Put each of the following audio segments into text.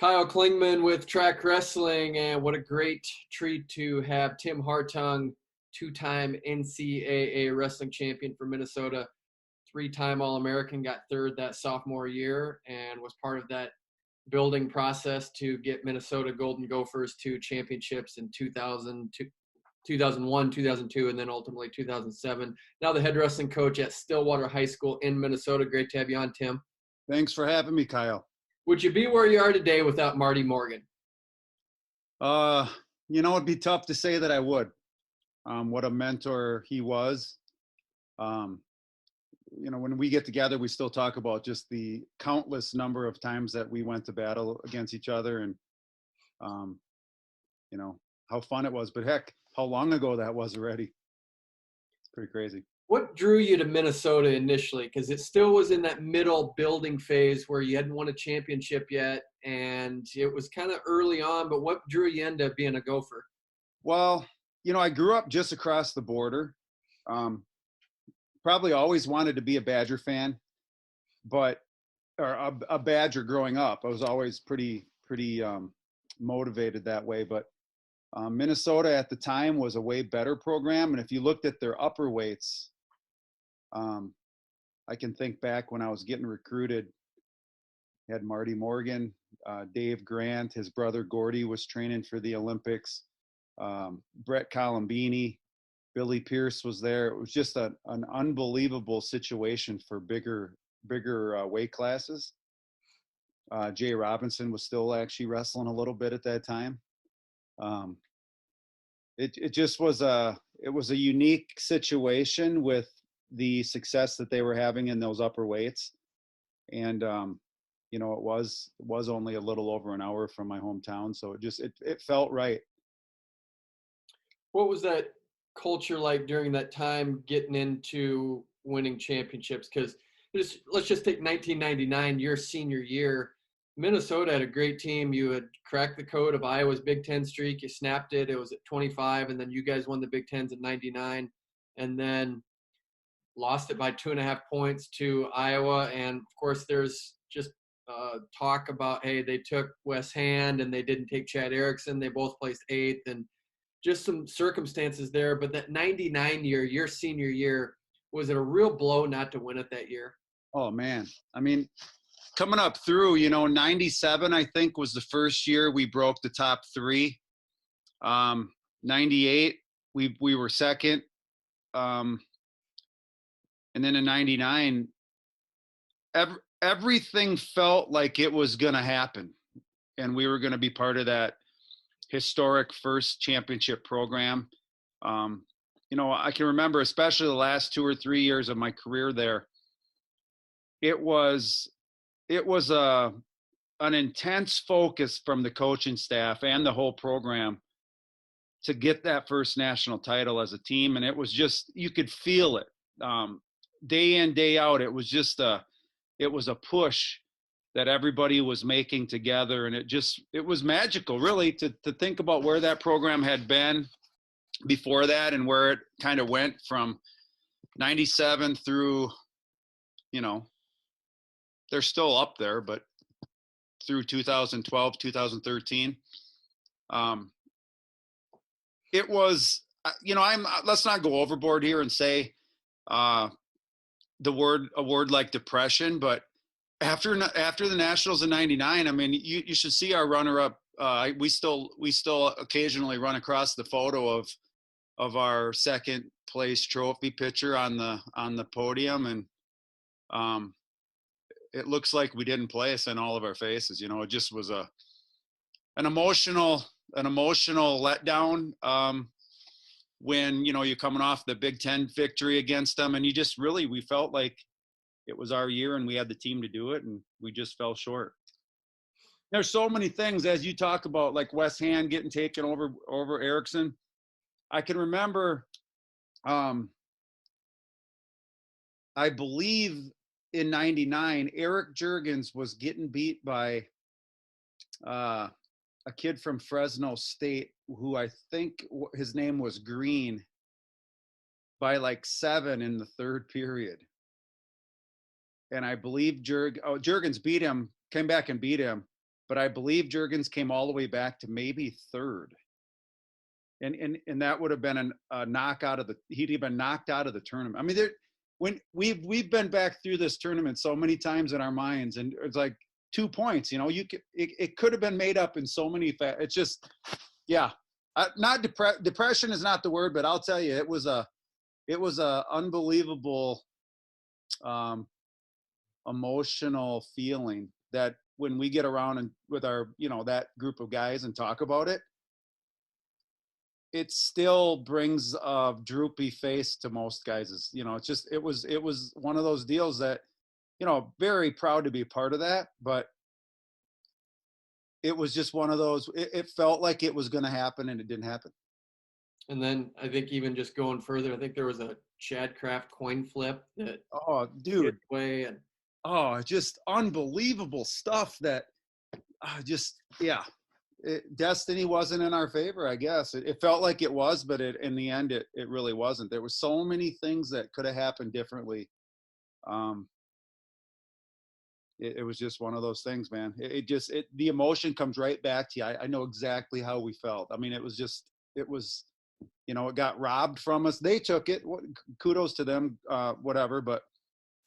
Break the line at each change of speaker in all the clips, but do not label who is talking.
Kyle Klingman with Trackwrestling, and what a great treat to have Tim Hartung, two-time NCAA wrestling champion for Minnesota, three-time All-American, got third that sophomore year, and was part of that building process to get Minnesota Golden Gophers to championships in 2001, 2002, and then ultimately 2007. Now the head wrestling coach at Stillwater High School in Minnesota. Great to have you on, Tim.
Thanks for having me, Kyle.
Would you be where you are today without Marty Morgan?
It'd be tough to say that I would. What a mentor he was. When we get together, we still talk about just the countless number of times that we went to battle against each other and, how fun it was. But heck, how long ago that was already. It's pretty crazy.
What drew you to Minnesota initially? Because it still was in that middle building phase where you hadn't won a championship yet, and it was kind of early on, but what drew you into being a Gopher?
Well, I grew up just across the border. Probably always wanted to be a Badger fan, or a Badger growing up. I was always pretty motivated that way, but Minnesota at the time was a way better program. And if you looked at their upper weights, I can think back when I was getting recruited, had Marty Morgan, Dave Grant, his brother Gordy was training for the Olympics, Brett Colombini, Billy Pierce was there. It was just an unbelievable situation for bigger weight classes. Jay Robinson was still actually wrestling a little bit at that time. It just was a unique situation with the success that they were having in those upper weights. And, it was only a little over an hour from my hometown. So it felt right.
What was that culture like during that time getting into winning championships? Because let's just take 1999, your senior year. Minnesota had a great team. You had cracked the code of Iowa's Big Ten streak. You snapped it. It was at 25, and then you guys won the Big Tens in 99, and then lost it by 2.5 points to Iowa. And, of course, there's just talk about, hey, they took Wes Hand and they didn't take Chad Erickson. They both placed 8th, and just some circumstances there. But that 99 year, your senior year, was it a real blow not to win it that year?
Oh, man. I mean, coming up through, 97, I think, was the first year we broke the top 3. 98, we were second. And then in 99, everything felt like it was going to happen. And we were going to be part of that historic first championship program. I can remember, especially the last 2 or 3 years of my career there, it was an intense focus from the coaching staff and the whole program to get that first national title as a team. And it was just, you could feel it day in, day out. It was just it was a push that everybody was making together. And it was magical, really, to think about where that program had been before that and where it kind of went from 97 through, they're still up there, but through 2012, 2013. It was, let's not go overboard here and say a word like depression, but after the Nationals in 99, I mean, you should see our runner-up. We still occasionally run across the photo of our second place trophy picture on the podium, and it looks like we didn't place in all of our faces. It just was an emotional letdown when you're coming off the Big Ten victory against them, and we felt like it was our year and we had the team to do it, and we just fell short. There's so many things, as you talk about, like Wes Hand getting taken over Erickson. I can remember, I believe in 99, Eric Juergens was getting beat by a kid from Fresno State who I think his name was Green, by like 7 in the third period. And I believe Juergens beat him, came back and beat him. but I believe Juergens came all the way back to maybe third. And that would have been a knockout of he'd have been knocked out of the tournament. I mean, when we've been back through this tournament so many times in our minds, and it's like 2 points, it could have been made up in so many it's just, yeah. Not depression is not the word, but I'll tell you, it was a unbelievable emotional feeling that when we get around and with our, that group of guys and talk about it, it still brings a droopy face to most guys. It's just, it was one of those deals that, very proud to be a part of that, but it was just one of those, it felt like it was going to happen and it didn't happen.
And then I think even just going further, I think there was a Chad Kraft coin flip that way, and
just unbelievable stuff that destiny wasn't in our favor, I guess. It felt like it was, but in the end, it really wasn't. There were so many things that could have happened differently. It was just one of those things, man. The emotion comes right back to you. I know exactly how we felt. I mean, it got robbed from us. They took it. Kudos to them, whatever. But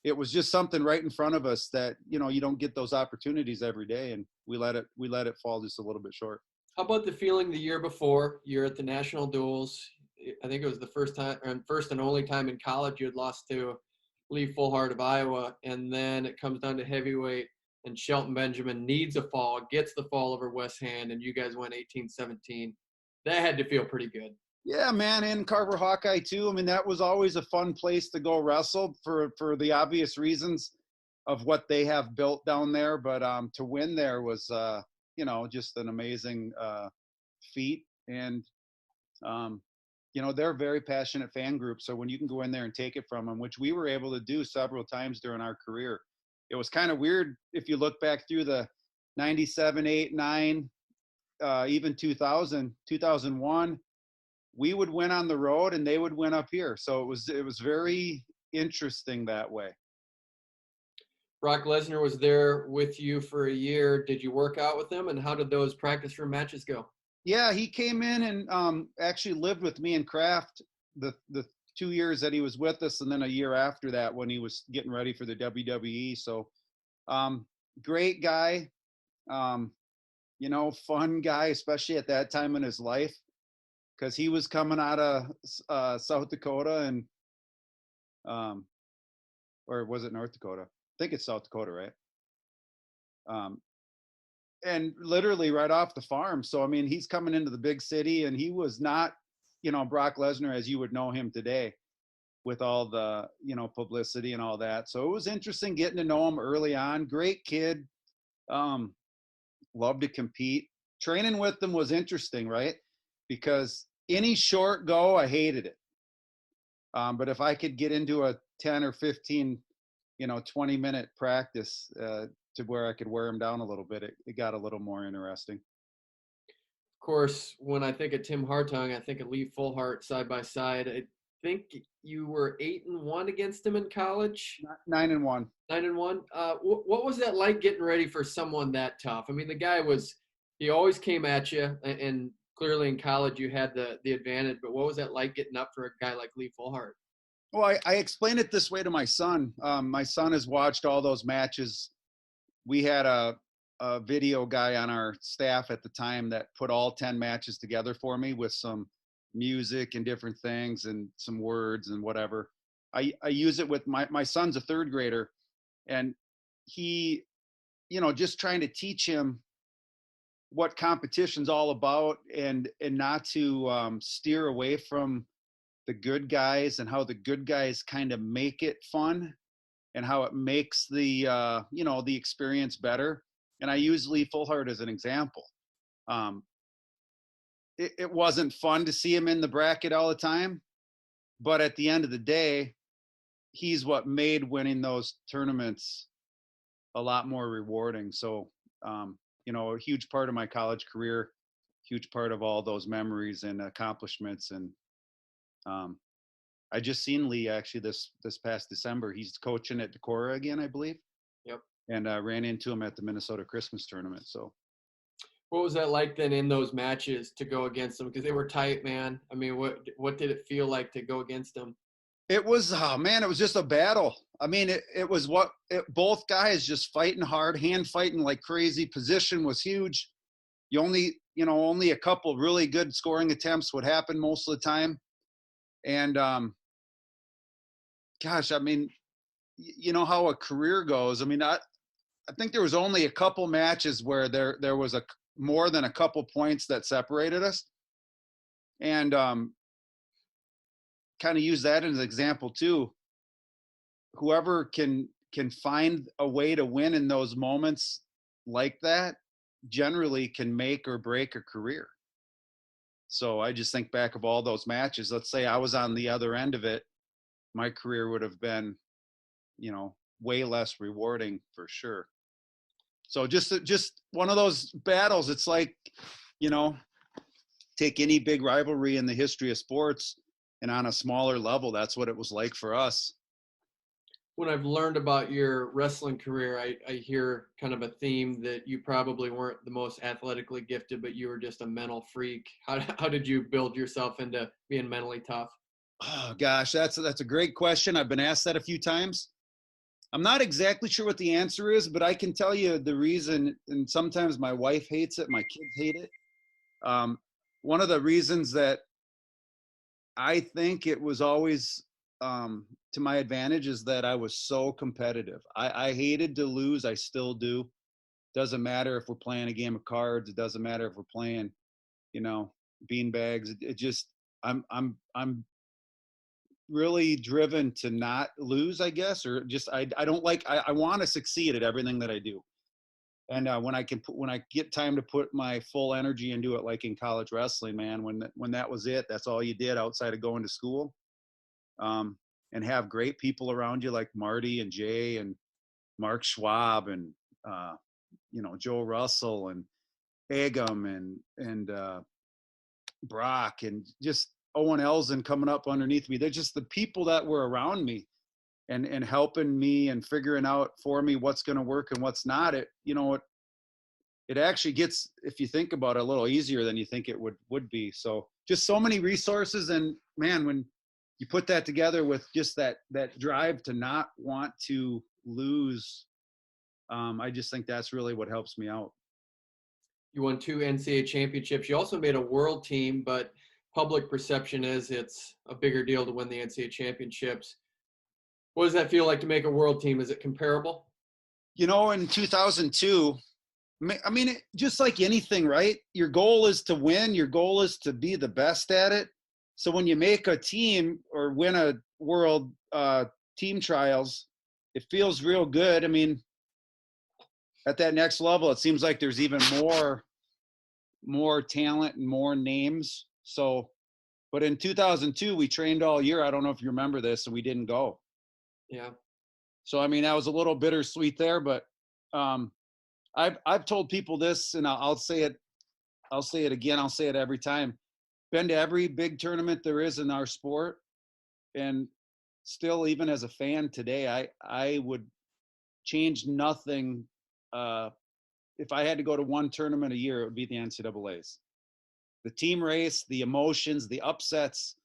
it was just something right in front of us that, you don't get those opportunities every day. And we let it fall just a little bit short.
How about the feeling the year before? You're at the national duels. I think it was the first and only time in college you had lost to Lee Fullhart of Iowa. And then it comes down to heavyweight, and Shelton Benjamin needs a fall, gets the fall over West Hand, and you guys went 18-17. That had to feel pretty good.
Yeah, man, and Carver Hawkeye too. I mean, that was always a fun place to go wrestle for the obvious reasons of what they have built down there. But to win there was, just an amazing feat. And, they're a very passionate fan group. So when you can go in there and take it from them, which we were able to do several times during our career, it was kind of weird if you look back through the 97, 8, 9, even 2000, 2001. We would win on the road and they would win up here. So it was very interesting that way.
Brock Lesnar was there with you for a year. Did you work out with him, and how did those practice room matches go?
Yeah, he came in and actually lived with me and Kraft the 2 years that he was with us, and then a year after that when he was getting ready for the WWE. So great guy, fun guy, especially at that time in his life, because he was coming out of South Dakota and or was it North Dakota? I think it's South Dakota, right? And literally right off the farm. So, I mean, he's coming into the big city, and he was not, Brock Lesnar as you would know him today with all the, publicity and all that. So it was interesting getting to know him early on. Great kid. Loved to compete. Training with them was interesting, right? Because any short go, I hated it. But if I could get into a 10 or 15, 20-minute practice to where I could wear him down a little bit, it got a little more interesting.
Of course, when I think of Tim Hartung, I think of Lee Fullhart side by side. I think you were 8-1 against him in college.
9-1.
9-1. What was that like getting ready for someone that tough? I mean, the guy he always came at you, and clearly in college you had the advantage, but what was that like getting up for a guy like Lee Fullhart?
Well, I explained it this way to my son. My son has watched all those matches. We had a video guy on our staff at the time that put all 10 matches together for me with some music and different things and some words and whatever. I use it with my son's a third grader, and he, just trying to teach him what competition's all about and not to steer away from the good guys and how the good guys kind of make it fun and how it makes the the experience better. And I use Lee Fullhart as an example. It wasn't fun to see him in the bracket all the time, but at the end of the day, he's what made winning those tournaments a lot more rewarding. So, a huge part of my college career, huge part of all those memories and accomplishments. And I just seen Lee actually this past December. He's coaching at Decorah again, I believe.
Yep.
And ran into him at the Minnesota Christmas tournament. So
What was that like then in those matches to go against them? Because they were tight, man. I mean, what did it feel like to go against them?
It was, oh man, it was just a battle. I mean, it was both guys just fighting hard, hand fighting like crazy. Position was huge. Only a couple really good scoring attempts would happen most of the time. And, gosh, I mean, you know how a career goes. I mean, I think there was only a couple matches where there was more than a couple points that separated us. And, kind of use that as an example too. Whoever can find a way to win in those moments like that generally can make or break a career. So I just think back of all those matches. Let's say I was on the other end of it, my career would have been, way less rewarding for sure. So just one of those battles. It's like, take any big rivalry in the history of sports, and on a smaller level, that's what it was like for us.
When I've learned about your wrestling career, I hear kind of a theme that you probably weren't the most athletically gifted, but you were just a mental freak. How did you build yourself into being mentally tough?
Oh gosh, that's a great question. I've been asked that a few times. I'm not exactly sure what the answer is, but I can tell you the reason, and sometimes my wife hates it, my kids hate it. One of the reasons that I think it was always to my advantage is that I was so competitive. I hated to lose. I still do. Doesn't matter if we're playing a game of cards. It doesn't matter if we're playing, bean bags. It just, I'm really driven to not lose, I guess, or just, I don't like, I want to succeed at everything that I do. And when I get time to put my full energy into it, like in college wrestling, man, when that was it, that's all you did outside of going to school, and have great people around you like Marty and Jay and Mark Schwab and, Joe Russell and Agam and Brock and just Owen Elson coming up underneath me. They're just the people that were around me. And helping me and figuring out for me what's going to work and what's not. It actually gets, if you think about it, a little easier than you think it would be. So just so many resources, and man, when you put that together with just that drive to not want to lose, I just think that's really what helps me out.
You won 2 NCAA championships. You also made a world team, but public perception is it's a bigger deal to win the NCAA championships. What does that feel like to make a world team? Is it comparable?
In 2002, I mean, just like anything, right? Your goal is to win. Your goal is to be the best at it. So when you make a team or win a world team trials, it feels real good. I mean, at that next level, it seems like there's even more talent and more names. So, but in 2002, we trained all year. I don't know if you remember this, and we didn't go.
Yeah.
So, I mean, that was a little bittersweet there, but I've told people this, and I'll say it again. I'll say it every time. Been to every big tournament there is in our sport, and still, even as a fan today, I would change nothing. If I had to go to one tournament a year, it would be the NCAA's. The team race, the emotions, the upsets.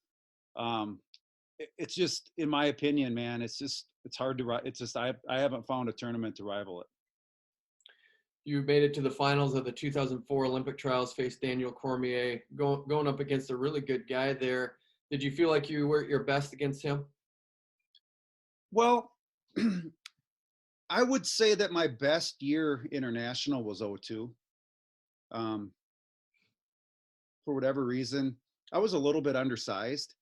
It's just, in my opinion, man, it's hard to, it's just, I haven't found a tournament to rival it.
You made it to the finals of the 2004 Olympic trials, faced Daniel Cormier, going up against a really good guy there. Did you feel like you were at your best against him?
Well, I would say that my best year international was 2002. For whatever reason, I was a little bit undersized.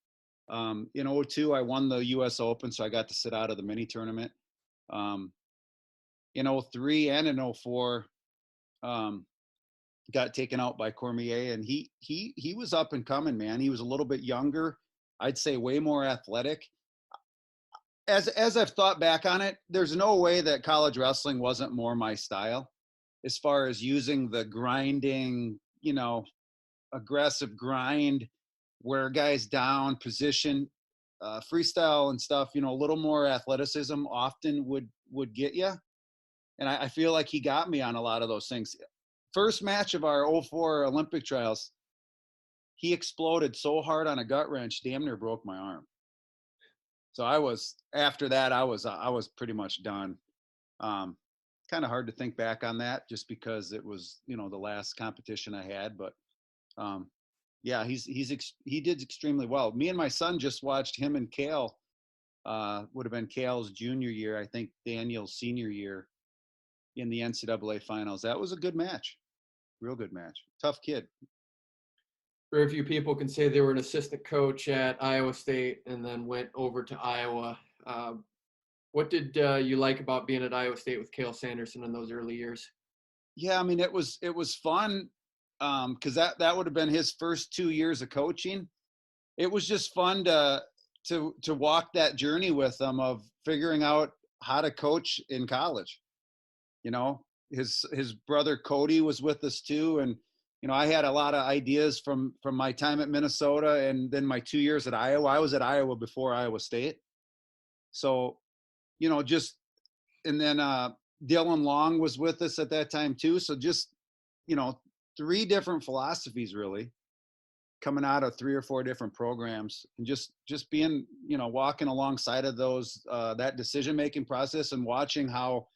In 2002, I won the U.S. Open, so I got to sit out of the mini tournament. In 2003 and in 2004, got taken out by Cormier, and he was up and coming, man. He was a little bit younger. I'd say way more athletic. As I've thought back on it, there's no way that college wrestling wasn't more my style, as far as using the grinding, aggressive grind, wear guys down, position, freestyle and stuff, a little more athleticism often would get you. And I feel like he got me on a lot of those things. first match of our '04 Olympic trials, he exploded so hard on a gut wrench, damn near broke my arm. So after that, I was pretty much done. Kind of hard to think back on that just because it was, the last competition I had, but yeah, he did extremely well. Me and my son just watched him and Cael, would have been Cael's junior year, I think Daniel's senior year, in the NCAA finals. That was a good match. Real good match. Tough kid.
Very few people can say they were an assistant coach at Iowa State and then went over to Iowa. What did you like about being at Iowa State with Cael Sanderson in those early years?
Yeah, I mean, it was fun because that would have been his first 2 years of coaching. It was just fun to walk that journey with him of figuring out how to coach in college. His brother Cody was with us too, and I had a lot of ideas from my time at Minnesota and then my 2 years at Iowa. I was at Iowa before Iowa State. So, and then Dylan Long was with us at that time too. So just, 3 different philosophies really coming out of 3 or 4 different programs, and just being, walking alongside of those, that decision-making process and watching how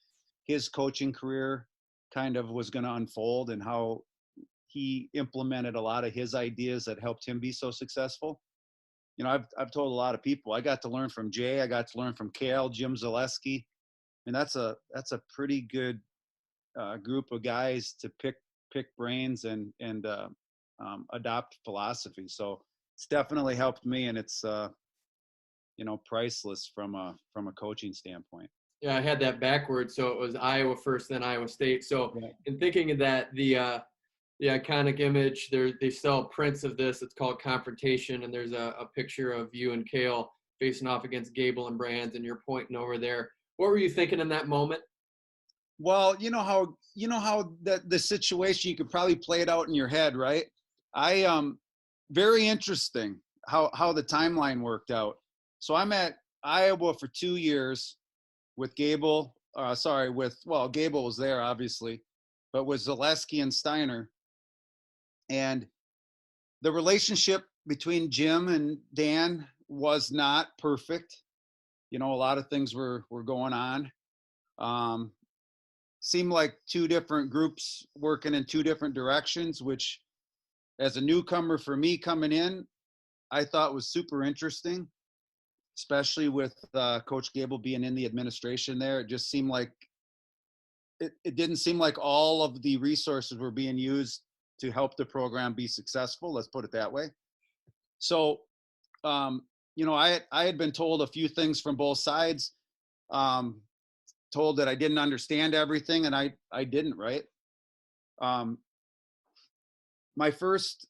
his coaching career kind of was going to unfold and how he implemented a lot of his ideas that helped him be so successful. I've told a lot of people, I got to learn from Jay. I got to learn from Cael, Jim Zaleski. And that's a pretty good group of guys to pick brains and adopt philosophy. So it's definitely helped me, and it's priceless from a coaching standpoint.
Yeah, I had that backwards. So it was Iowa first, then Iowa State. So in thinking of that, the iconic image, they sell prints of this. It's called Confrontation, and there's a picture of you and Cael facing off against Gable and Brands, and you're pointing over there. What were you thinking in that moment?
Well, you know how the situation, you could probably play it out in your head, right? Very interesting how the timeline worked out. So I'm at Iowa for 2 years with Gable. Gable was there obviously, but with Zaleski and Steiner. And the relationship between Jim and Dan was not perfect. A lot of things were going on. Seemed like 2 different groups working in 2 different directions, which as a newcomer for me coming in, I thought was super interesting, especially with Coach Gable being in the administration there. It just seemed like it didn't seem like all of the resources were being used to help the program be successful. Let's put it that way. So, I had been told a few things from both sides, told that I didn't understand everything, and I didn't, right? My first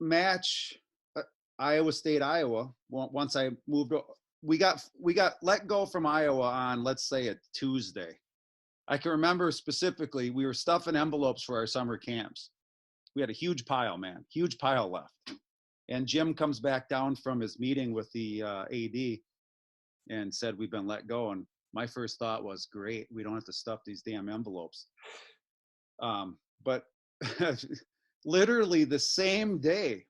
match, Iowa State, Iowa, once I moved, we got let go from Iowa on, let's say, a Tuesday. I can remember specifically, we were stuffing envelopes for our summer camps. We had a huge pile left. And Jim comes back down from his meeting with the AD and said, we've been let go. And my first thought was, great, we don't have to stuff these damn envelopes. But literally the same day,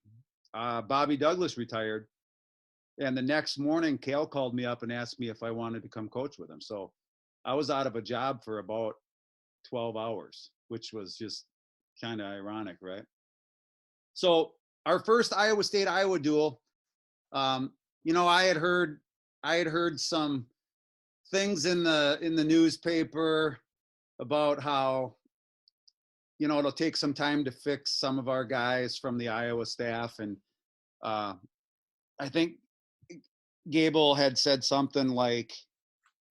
Bobby Douglas retired. And the next morning, Cael called me up and asked me if I wanted to come coach with him. So I was out of a job for about 12 hours, which was just kind of ironic, right? So our first Iowa State Iowa duel, I had heard some things in the newspaper about how, it'll take some time to fix some of our guys from the Iowa staff. And I think Gable had said something like,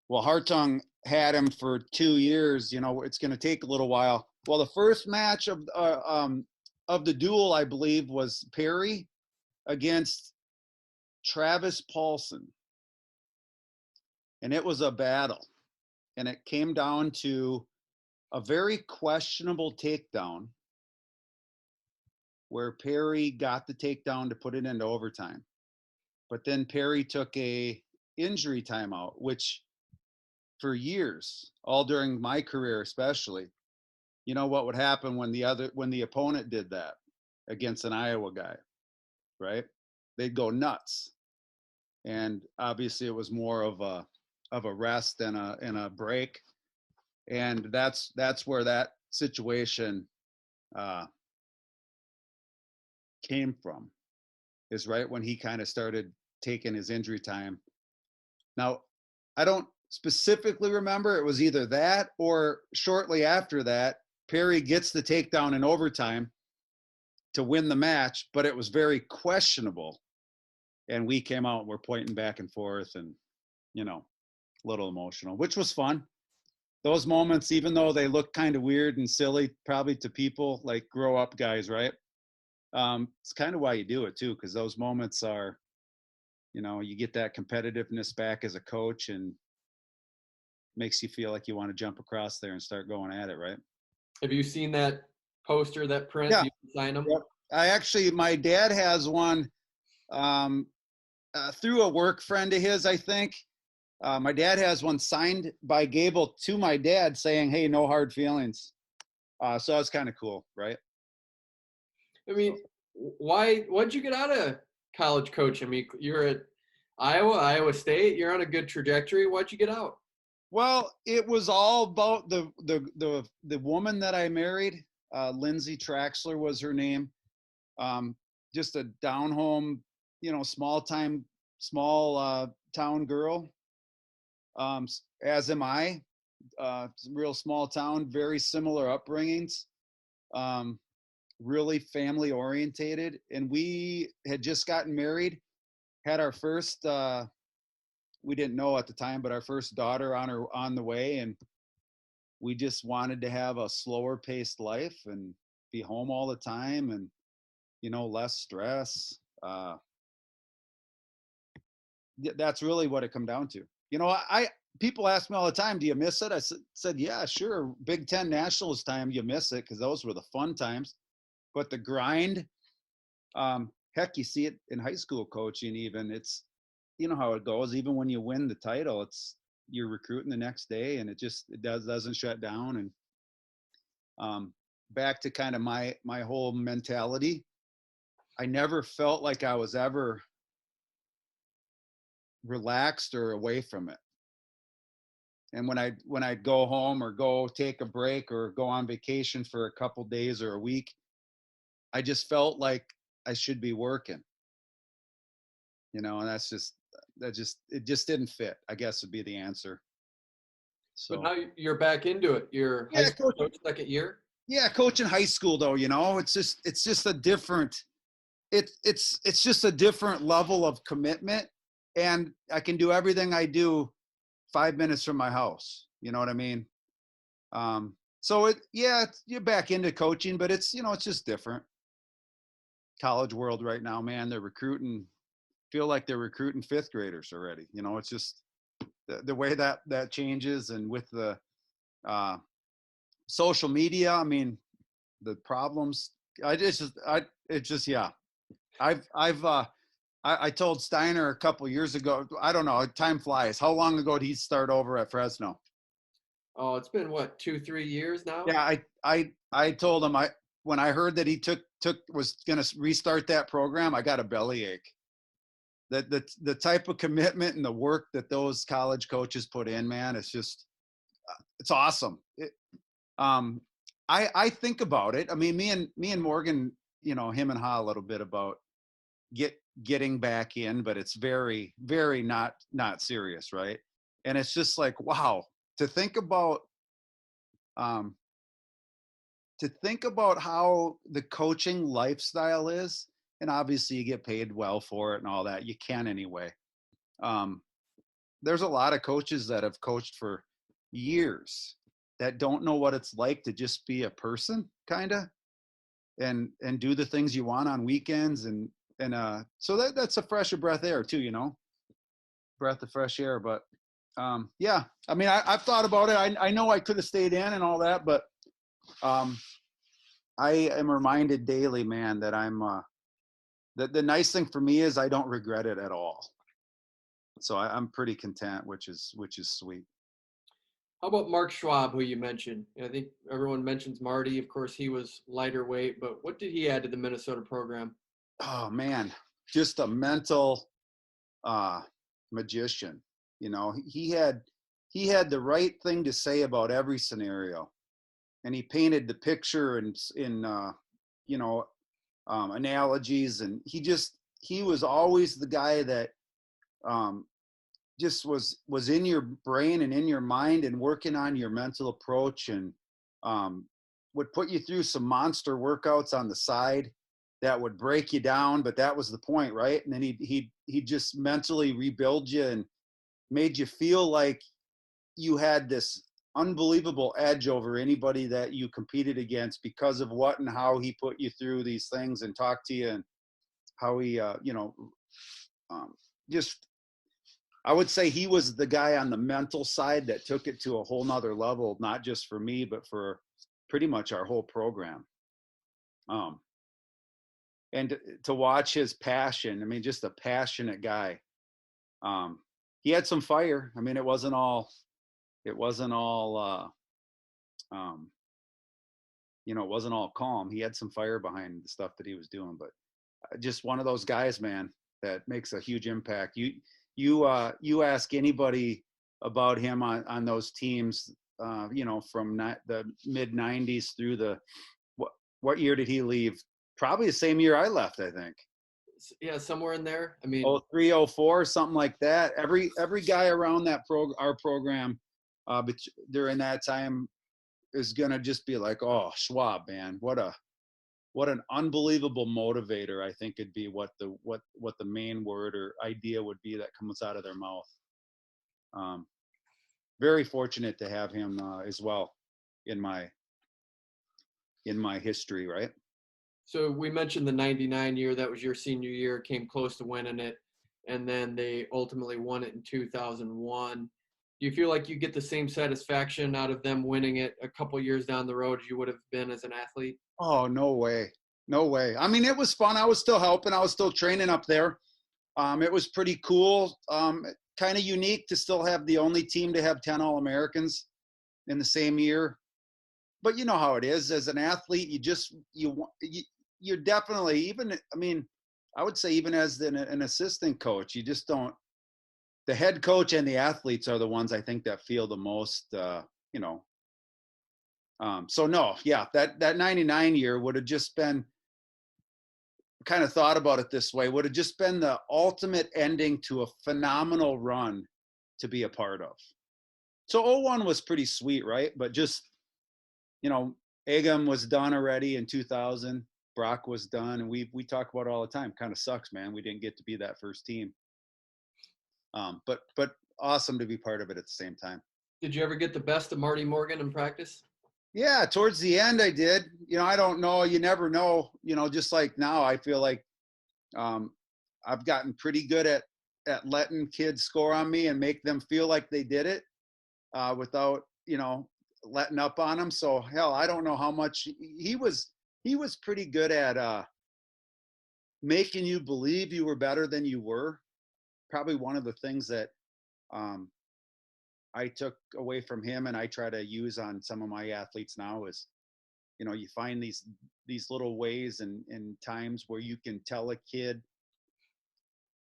well, Hartung had him for 2 years, it's going to take a little while. Well, the first match of the duel, I believe, was Perry against Travis Paulson. And it was a battle. And it came down to a very questionable takedown where Perry got the takedown to put it into overtime. But then Perry took a injury timeout, which for years, all during my career especially, you know what would happen when the opponent did that against an Iowa guy, right? They'd go nuts. And obviously it was more of a rest and a break. And that's where that situation came from, is right when he kind of started taking his injury time. Now, I don't specifically remember, it was either that or shortly after that, Perry gets the takedown in overtime to win the match, but it was very questionable. And we came out and we're pointing back and forth and, you know, a little emotional, which was fun. Those moments, even though they look kind of weird and silly, probably to people like grow up guys, right? It's kind of why you do it too, because those moments are, you know, you get that competitiveness back as a coach and makes you feel like you want to jump across there and start going at it, right?
Have you seen that poster, that print?
Yeah.
You can sign them?
Yep. My dad has one through a work friend of his, I think. My dad has one signed by Gable to my dad saying, "Hey, no hard feelings." So it's kind of cool, right?
I mean, why'd you get out of college coaching? I mean, you're at Iowa State. You're on a good trajectory. Why'd you get out?
Well, it was all about the woman that I married. Lindsay Traxler was her name. Just a down home, you know, small town girl. As am I. Real small town, very similar upbringings. Really family orientated, and we had just gotten married, had our first we didn't know at the time, but our first daughter on the way, and we just wanted to have a slower paced life and be home all the time and, you know, less stress. That's really what it come down to. You know, people ask me all the time, do you miss it? I said, yeah, sure. Big Ten Nationals time, you miss it because those were the fun times. But the grind, heck, you see it in high school coaching even. It's, you know how it goes. Even when you win the title, you're recruiting the next day, and it doesn't shut down. And back to kind of my whole mentality, I never felt like I was ever relaxed or away from it. And when I'd go home or go take a break or go on vacation for a couple days or a week, I just felt like I should be working, you know, and it just didn't fit, I guess would be the answer. So,
But now you're back into it. You're high school coach second year.
Yeah, coaching high school though, you know, it's just a different, it's just a different level of commitment, and I can do everything I do 5 minutes from my house. You know what I mean? So you're back into coaching, but it's, you know, it's just different. College world right now, man, feel like they're recruiting fifth graders already. You know, it's just the way that changes, and with the social media, I mean, the problems. I told Steiner a couple years ago. I don't know. Time flies. How long ago did he start over at Fresno?
Oh, it's been what, 2-3 years now?
Yeah, I told him when I heard that he was going to restart that program, I got a bellyache. That the type of commitment and the work that those college coaches put in, man, it's awesome. I think about it. I mean, me and Morgan, you know, him and Ha a little bit about getting back in, but it's very, very not serious, right? And it's just like, wow, to think about how the coaching lifestyle is, and obviously you get paid well for it and all that. You can anyway. There's a lot of coaches that have coached for years that don't know what it's like to just be a person, kind of, and do the things you want on weekends, and so that's a fresher breath of air too, you know, breath of fresh air. But yeah, I mean, I've thought about it. I know I could have stayed in and all that, but I am reminded daily, man, that I'm the nice thing for me is I don't regret it at all. So I'm pretty content, which is sweet.
How about Mark Schwab, who you mentioned? I think everyone mentions Marty. Of course, he was lighter weight, but what did he add to the Minnesota program?
Oh man, just a mental magician. You know, he had the right thing to say about every scenario, and he painted the picture in you know, analogies, and he was always the guy that um, just was in your brain and in your mind and working on your mental approach, and um, would put you through some monster workouts on the side that would break you down, but that was the point, right? And then he'd just mentally rebuild you and made you feel like you had this unbelievable edge over anybody that you competed against because of what and how he put you through these things and talked to you, and how he um, just I would say he was the guy on the mental side that took it to a whole nother level, not just for me, but for pretty much our whole program. And to watch his passion, I mean, just a passionate guy. He had some fire. I mean, it wasn't all, it wasn't all, it wasn't all calm. He had some fire behind the stuff that he was doing, but just one of those guys, man, that makes a huge impact. You ask anybody about him on those teams, from the mid '90s through what year did he leave? Probably the same year I left, I think.
Yeah, somewhere in there. I mean,
03, 04, something like that. Every guy around our program, but during that time is gonna just be like, oh, Schwab, man, what an unbelievable motivator. I think it'd be what the main word or idea would be that comes out of their mouth. Very fortunate to have him as well in my history, right?
so we mentioned the 99 year, that was your senior year, came close to winning it, and then they ultimately won it in 2001. Do you feel like you get the same satisfaction out of them winning it a couple years down the road as you would have been as an athlete?
Oh, no way. No way. I mean, it was fun. I was still helping. I was still training up there. It was pretty cool. Kind of unique to still have the only team to have 10 All-Americans in the same year. But you know how it is as an athlete. You're definitely, even, I mean, I would say even as an assistant coach, you just don't, the head coach and the athletes are the ones I think that feel the most, so no, yeah, that 99 year would have just been, kind of thought about it this way, would have just been the ultimate ending to a phenomenal run to be a part of. So 01 was pretty sweet, right? But just, Agam was done already in 2000. Brock was done, and we talk about it all the time. Kind of sucks, man. We didn't get to be that first team. But awesome to be part of it at the same time.
Did you ever get the best of Marty Morgan in practice?
Yeah, towards the end I did. I don't know. You never know. Just like now, I feel like I've gotten pretty good at letting kids score on me and make them feel like they did it without, letting up on them. So hell, I don't know how much he was pretty good at making you believe you were better than you were. Probably one of the things that I took away from him and I try to use on some of my athletes now is, you find these little ways and times where you can tell a kid.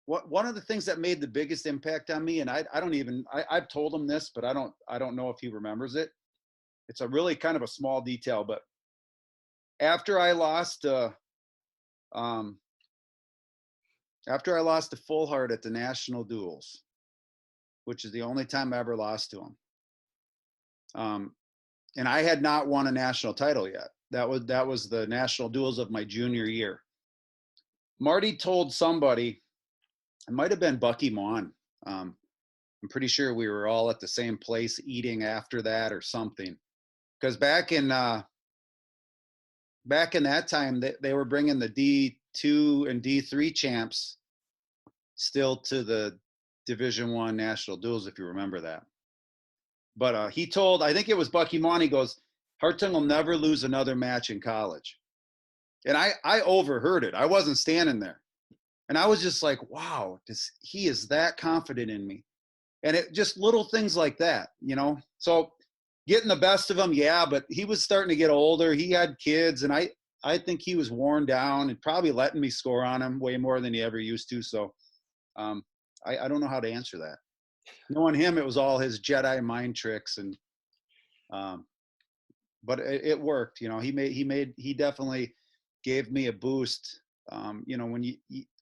One of the things that made the biggest impact on me, and I've told him this, but I don't know if he remembers it. It's a really kind of a small detail, but after I lost to Fullhart at the national duels, which is the only time I ever lost to him. And I had not won a national title yet. That was the national duels of my junior year. Marty told somebody, it might have been Bucky Mon. I'm pretty sure we were all at the same place eating after that or something. Because back in that time, they were bringing the D2 and D3 champs still to the Division I national duels, if you remember that. But he told, I think it was Bucky Mon, he goes, Hartung will never lose another match in college. And I overheard it. I wasn't standing there. And I was just like, wow, he is that confident in me. And it just little things like that, you know? So getting the best of him, yeah, but he was starting to get older. He had kids, and I think he was worn down and probably letting me score on him way more than he ever used to. So I don't know how to answer that. Knowing him, it was all his Jedi mind tricks, and but it worked. You know, he definitely gave me a boost. You know, when you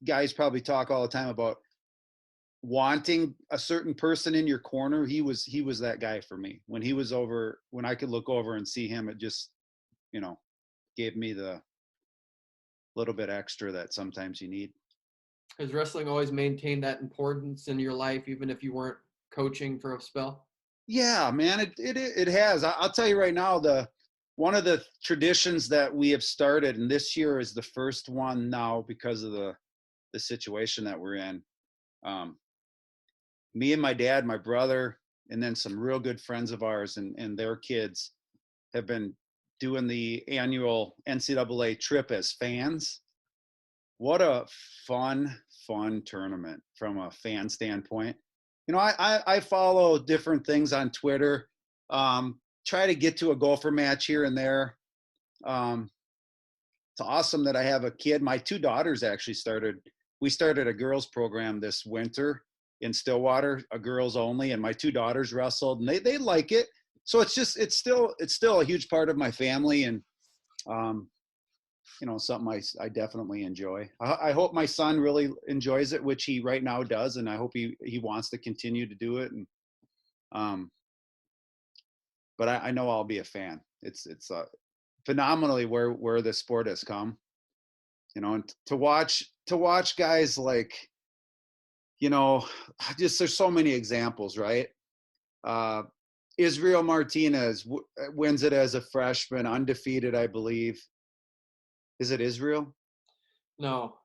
guys probably talk all the time about wanting a certain person in your corner, he was that guy for me. When he was over, when I could look over and see him, it just, you know, gave me the little bit extra that sometimes you need.
Has wrestling always maintained that importance in your life, even if you weren't coaching for a spell?
Yeah, man, it has. I'll tell you right now, one of the traditions that we have started, and this year is the first one now because of the situation that we're in. Me and my dad, my brother, and then some real good friends of ours and their kids have been doing the annual NCAA trip as fans. What a fun tournament from a fan standpoint. You know, I follow different things on Twitter, try to get to a golfer match here and there. It's awesome that I have a kid. My two daughters actually we started a girls program this winter in Stillwater, a girls only, and my two daughters wrestled, and they like it. So it's still a huge part of my family, and you know, something I definitely enjoy. I hope my son really enjoys it, which he right now does, and I hope he wants to continue to do it. And but I know I'll be a fan. It's phenomenally where the sport has come, you know, and to watch guys like, you know, just there's so many examples, right? Israel Martinez wins it as a freshman, undefeated, I believe. Is it Israel?
No,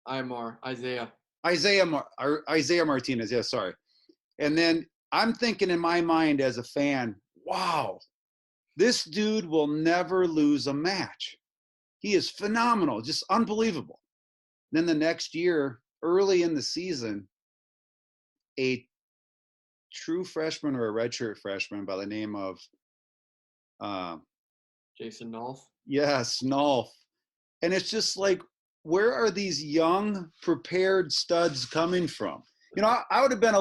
Isaiah.
Isaiah Martinez. Yeah, sorry. And then I'm thinking in my mind as a fan, wow, this dude will never lose a match. He is phenomenal, just unbelievable. Then the next year, early in the season, a true freshman or a redshirt freshman by the name of
Jason Nolf.
Yes, Nolf. And it's just like, where are these young, prepared studs coming from? You know, I would have been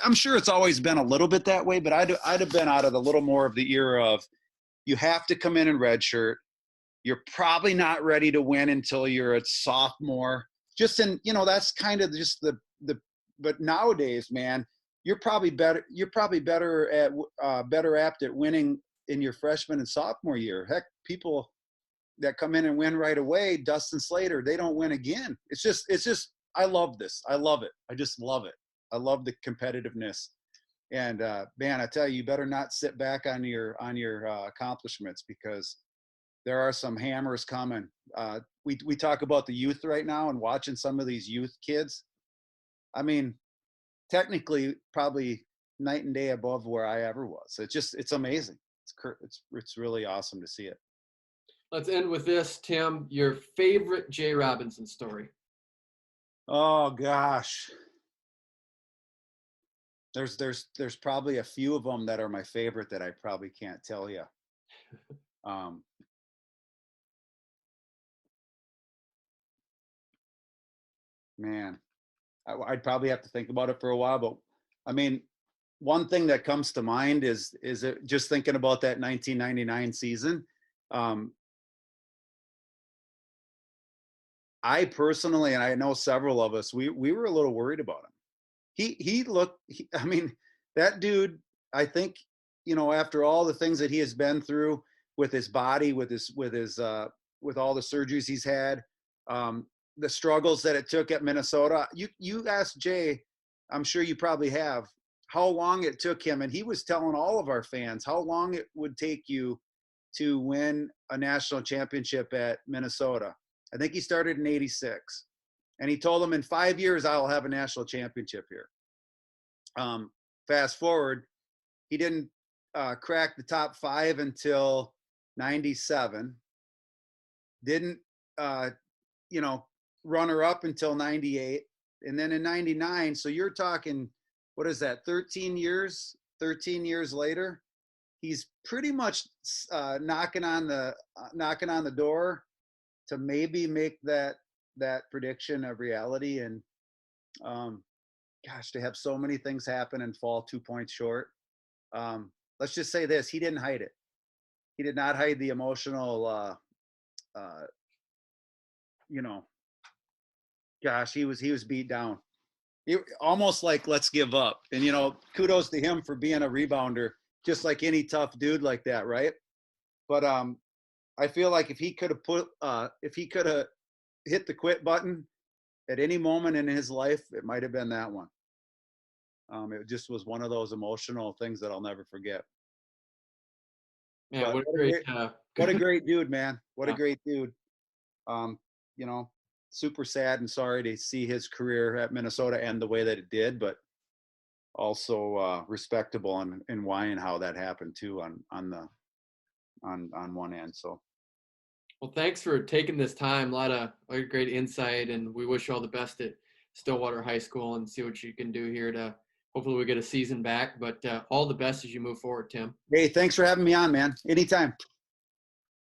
I'm sure it's always been a little bit that way, but I'd have been out of a little more of the era of, you have to come in redshirt. You're probably not ready to win until you're a sophomore. Just in, you know, that's kind of just but nowadays, man, you're probably better apt at winning in your freshman and sophomore year. Heck, people that come in and win right away, Dustin Slater, they don't win again. It's just, I love this. I love it. I just love it. I love the competitiveness. And man, I tell you, you better not sit back on your accomplishments, because there are some hammers coming. We talk about the youth right now and watching some of these youth kids. I mean, technically, probably night and day above where I ever was. It's amazing. It's really awesome to see it.
Let's end with this, Tim. Your favorite Jay Robinson story?
Oh gosh, there's probably a few of them that are my favorite that I probably can't tell you. Man, I'd probably have to think about it for a while, but I mean, one thing that comes to mind is it, just thinking about that 1999 season. I personally, and I know several of us, we were a little worried about him. I mean, that dude, I think, you know, after all the things that he has been through with his body, with all the surgeries he's had, the struggles that it took at Minnesota. You asked Jay, I'm sure you probably have, how long it took him, and he was telling all of our fans how long it would take you to win a national championship at Minnesota. I think he started in '86, and he told them, in 5 years I'll have a national championship here. Fast forward, he didn't crack the top 5 until '97. Didn't runner up until '98, and then in '99. So you're talking what is that, 13 years later, he's pretty much knocking on the door to maybe make that prediction a reality. And gosh, to have so many things happen and fall 2 points short. Let's just say this: he didn't hide it. He did not hide the emotional. Gosh, he was beat down. Almost like, let's give up. And kudos to him for being a rebounder, just like any tough dude like that, right? But I feel like if he could have hit the quit button at any moment in his life, it might have been that one. It just was one of those emotional things that I'll never forget.
Yeah, what
a great dude, man. What a great dude. Super sad and sorry to see his career at Minnesota end the way that it did, but also respectable in why and how that happened too on one end. So,
well, thanks for taking this time. A lot of great insight, and we wish you all the best at Stillwater High School and see what you can do here to hopefully we get a season back. But all the best as you move forward, Tim.
Hey, thanks for having me on, man. Anytime.